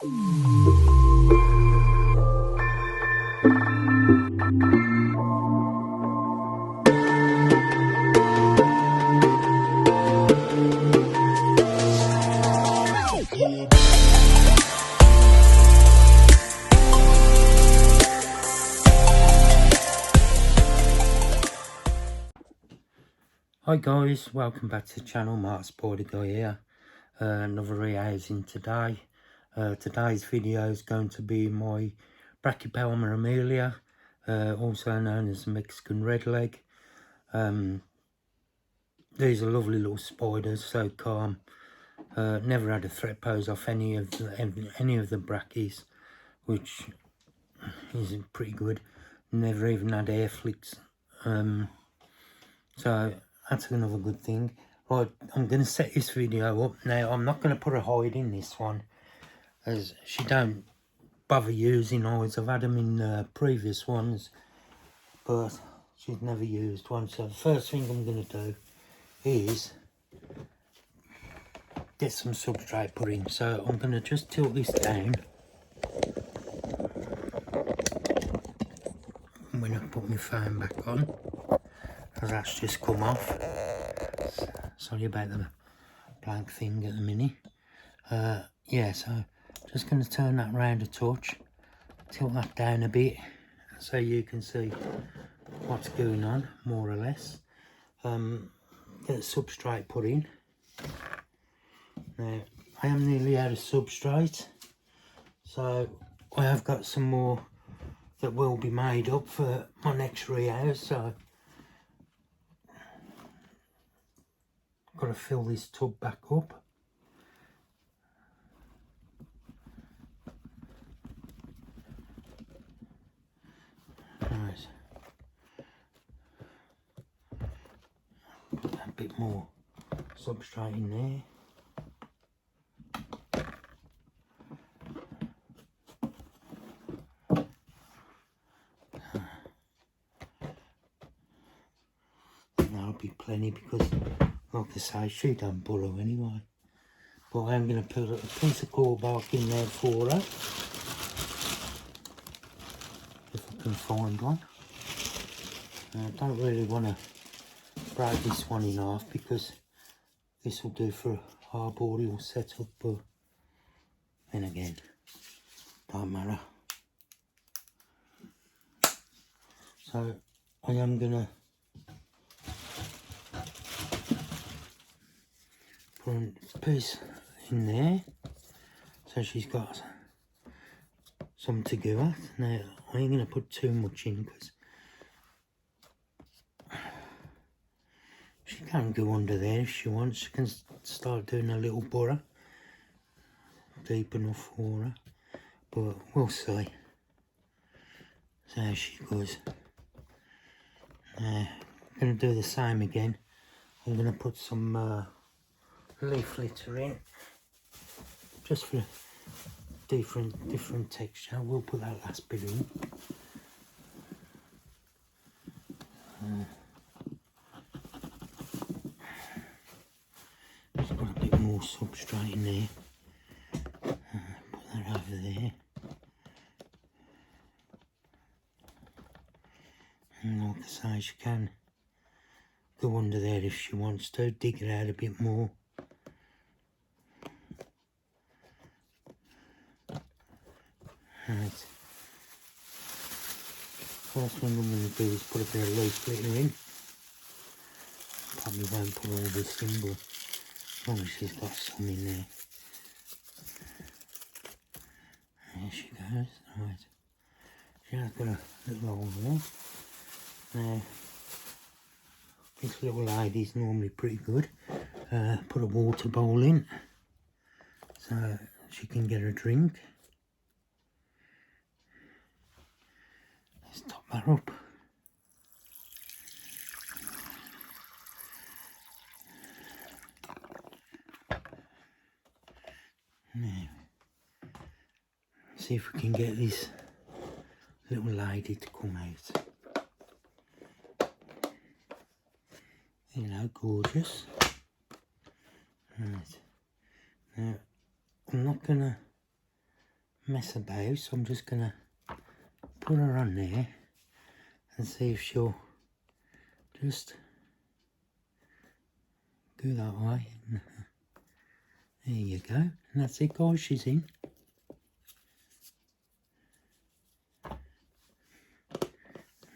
Hi guys, welcome back to the channel. Mark Spider Guy here. Another rehousing today. Today's video is going to be my Brachypelma Emilia, also known as the Mexican redleg. These are lovely little spiders, so calm. Never had a threat pose off any of the brackies, which is pretty good. Never even had air flicks. So that's another good thing. Right, I'm going to set this video up now. I'm not going to put a hide in this one, as she don't bother using hides. I've had them in previous ones, but she's never used one. So the first thing I'm going to do is get some substrate put in. So I'm going to just tilt this down when I put my phone back on, because that's just come off. Sorry about the blank thing at the minute. Yeah, so just going to turn that round a touch, tilt that down a bit so you can see what's going on, more or less. Get the substrate put in. Now, I am nearly out of substrate, so I have got some more that will be made up for my next rehouse. So got to fill this tub back up. Right. Put a bit more substrate in there. That'll be plenty because, like I say, she don't burrow anyway. But I'm going to put a piece of core bark in there for her, if I can find one. I don't really want to break this one in half because this will do for a arboreal setup, but then again, don't matter. So I am going to put a piece in there so she's got some to go at. Now I ain't going to put too much in because she can go under there if she wants. She can start doing a little burrow deep enough for her, but we'll see. So there she goes. I'm going to do the same again. I'm going to put some leaf litter in, just for different texture. We'll put that last bit in. Just got a bit more substrate in there. Put that over there. And like I say, she can go under there if she wants to, dig it out a bit more. Right. First thing I'm going to do is put a bit of leaf litter in. Probably won't put all this in, but as long as she's got some in there. There she goes. Right. She has got a little hole there. Now, this little lady's normally pretty good. Put a water bowl in so she can get a drink. Let's top that up. Now, see if we can get this little lady to come out. You know, gorgeous. Right. Now, I'm not gonna mess about, so I'm just going to put her on there and see if she'll just go that way. There you go, and that's it guys, she's in.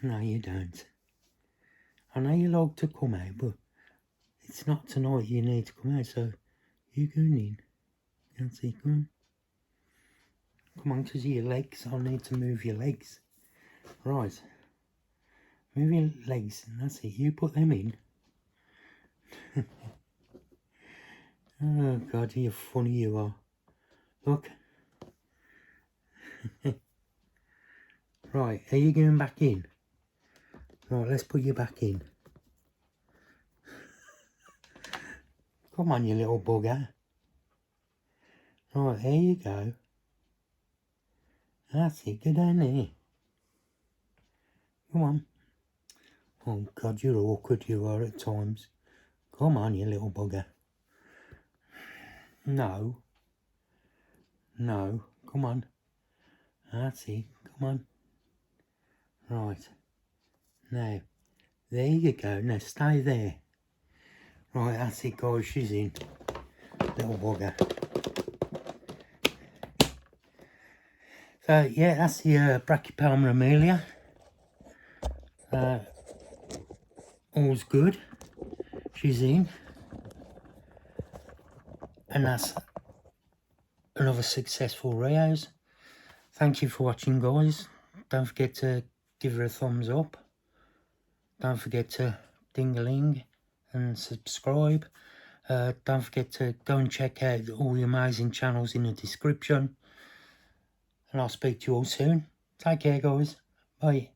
No you don't. I know you like to come out, but it's not tonight you need to come out, so you go in. That's it, come on. Come on, because of your legs, I'll need to move your legs. Right. Move your legs, and that's it, you put them in. Oh God, you're funny you are. Look. Right, are you going back in? Right, let's put you back in. Come on, you little bugger. Right, there you go. That's it, go down there. Come on. Oh God, you're awkward, you are at times. Come on, you little bugger. No. No, come on. That's it, come on. Right. Now, there you go. Now, stay there. Right, that's it, guys. She's in. Little bugger. So, yeah, that's the Brachypelma Emilia. All's good. She's in. And that's another successful rehouse. Thank you for watching, guys. Don't forget to give her a thumbs up. Don't forget to ding-a-ling and subscribe. Don't forget to go and check out all the amazing channels in the description. And I'll speak to you all soon. Take care, guys. Bye.